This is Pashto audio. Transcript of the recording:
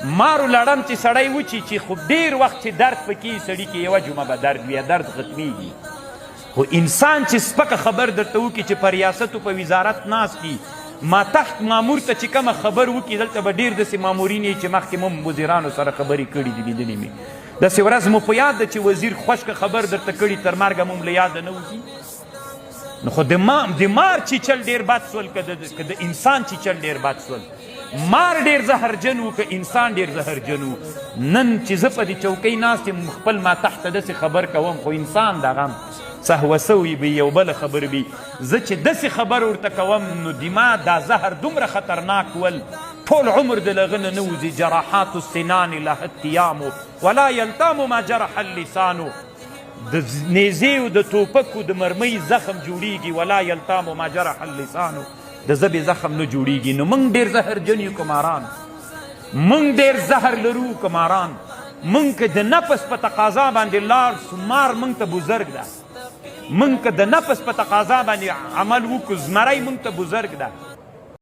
مارو لړم چې سړی وچی چې خو ډېر وخت چې درد پکې سړي کې یوه جمعه به درد وي درد ختمیږي خو انسان چې سپکه خبر درته وکړي چې په ریاستو په وزارت ناست دي ما تحت مامور ته چې کومه خبر وکړي دلته به ډېر داسې مامورین یې چې مخکې مو وزیرانو سره خبرې کړي دي لیدلې مې داسې ورځ مو په یاد ده چې وزیر خوشکه خبر درته کړي تر مرګه مو له یاده نه وځي نو خو د مار چیچل ډېر بد سول که د انسان چیچل ډېر بد سول مار ډېر زهرجن و که انسان ډېر زهرجن و نن چې زه په دې چوکۍ ناست یم خپل ما تحته داسې خبر کوم خو انسان دغه سهوه سوی به یو بله خبر وي زه چې داسې خبر ورته کوم نو دما دا زهر دومره خطرناک ول طول عمر د لغه نه نوځي جراحات السنان لها التیام ولا یلتام ما جرح اللسان د نیزې او د ټوپکو د مرمۍ زخم جوړیږي ولا یلتام ما جرح اللسان د ژبې زخم نه جوړیږي نو موږ ډېر زهرجن یو کماران موږ ډېر زهر لرو کماران موږ که د نفس په تقاضا باندې لاړ سو مار موږ ته بزرګ ده موږ که د نفس په تقاضا باندې عمل وکړو زمری موږ ته بزرګ ده